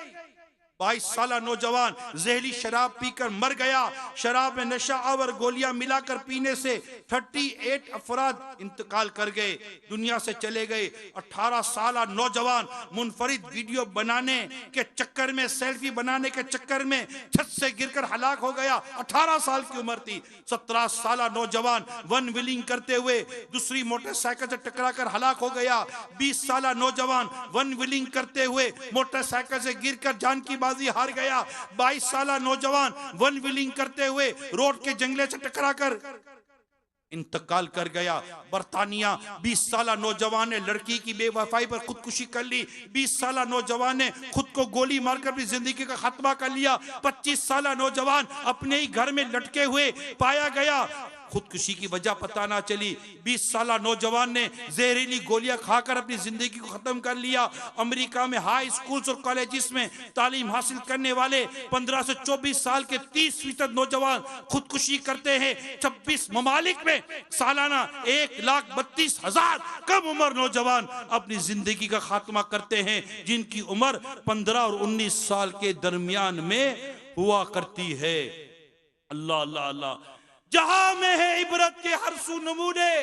22 साल नौजवान जहरीली शराब पीकर मर गया। शराब में नशा आवर गोलियां मिलाकर पीने से 38 अफराद इंतकाल कर गए, दुनिया से चले गए। 18 साल नौजवान मुनफरिद वीडियो बनाने के चक्कर में, सेल्फी बनाने के चक्कर में छत से गिरकर हलाक हो गया। 18 साल की उम्र थी। 17 साल नौजवान वन व्हीलिंग करते हुए दूसरी मोटरसाइकिल से टकराकर हलाक हो गया। 20 साल नौजवान वन व्हीलिंग करते हुए मोटरसाइकिल से गिरकर जान की हार गया। 22 साल नौजवान वन व्हीलिंग करते हुए रोड के जंगले से टकराकर इंतकाल कर गया। बरतानिया 20 साल नौजवान ने लड़की की बेवफाई पर खुदकुशी कर ली। 20 साल नौजवान ने खुद को गोली मारकर अपनी जिंदगी का खात्मा कर लिया। 25 साल नौजवान अपने ही घर में लटके हुए पाया गया, खुदकुशी की वजह पता ना चली। 20 साल नौजवान ने जहरीली गोलियां खाकर अपनी जिंदगी को खत्म कर लिया। अमेरिका में हाई स्कूल्स और कॉलेजेस में तालीम हासिल करने वाले 15 से 24 साल के 30% नौजवान खुदकुशी करते हैं। 26 ममालिक में सालाना 1,32,000 कम उम्र नौजवान अपनी जिंदगी का खात्मा करते हैं, जिनकी उम्र 15 और 19 साल के दरमियान में हुआ करती है। अल्लाह अल्लाह अल्लाह। जहां में है इबरत के हर सू नमूने,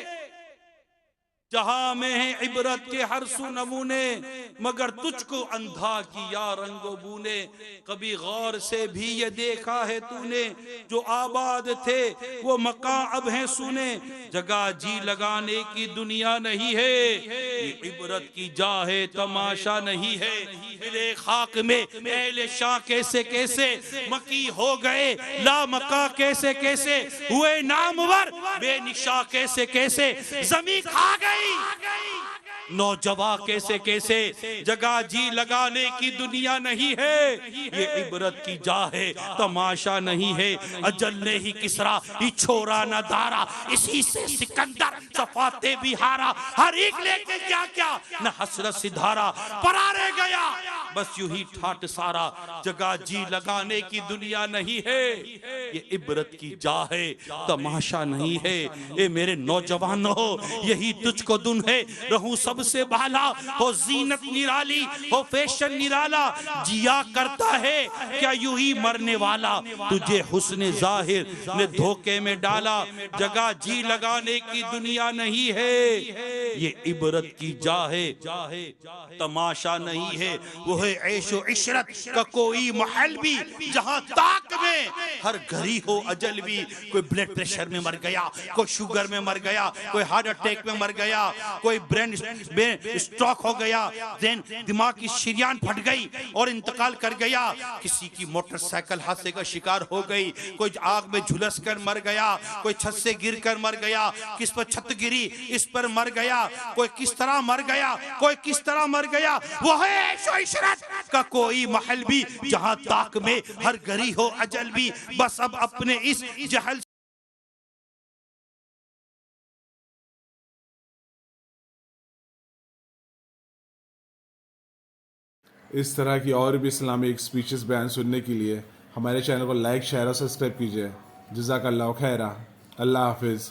जहां में है इबरत के हर सू नमूने, मगर तुझको अंधा किया रंगो बूने। कभी गौर से भी ये देखा है तूने, जो आबाद थे वो मकां अब हैं सुने। जगह जी लगाने की दुनिया नहीं है, ये इबरत की जा है तमाशा नहीं है। मिले खाक में अहले शाह कैसे कैसे, मकी हो गए ला मका कैसे कैसे, हुए नामवर बेनिशा कैसे कैसे, जमी खा गई नौजवान कैसे कैसे। जगह जी लगाने की दुनिया नहीं है, ये इबरत की जा है तमाशा नहीं है। अजल ने ही किसरा ही छोरा न दारा, इसी से सिकंदर सफाते भी हारा। हर एक लेके क्या क्या न हसरत सिधारा, परारे गया बस यूं ही ठाट सारा। जगह जी लगाने की दुनिया नहीं है, ये इबरत की जा है तमाशा नहीं है। ए मेरे नौजवानों, यही तुझको दुन है, रहूं सबसे बाला, हो जीनत निराली, हो फैशन निराला। जिया करता है क्या यूं ही मरने वाला, तुझे हुस्न जाहिर ने धोखे में डाला। जगह जी लगाने की दुनिया नहीं है, ये इबरत की जा है तमाशा नहीं है। वो है ऐशो इशरत का कोई महल भी, जहां ताक में हर घड़ी हो अजल भी। कोई ब्लड प्रेशर में मर गया, कोई शुगर में मर गया, कोई हार्ट अटैक में मर गया, कोई ब्रेन स्ट्रोक हो गया, देन दिमाग की शरीयान फट गई और इंतकाल कर गया। किसी की मोटरसाइकिल हादसे का शिकार हो गई, कोई आग में झुलस कर मर गया, कोई छत से गिर कर मर गया, किस पर छत गिरी इस पर मर गया, कोई किस तरह मर गया, कोई किस तरह मर गया। वो है ऐशो इशरत का कोई महल भी, जहां ताक में हर घड़ी हो अजल भी। बस अब अपने इस जहल इस तरह की और भी इस्लामिक स्पीचेस बयान सुनने के लिए हमारे चैनल को लाइक शेयर और सब्सक्राइब कीजिए। जज़ाकल्लाहु खैरा। अल्लाह हाफिज़।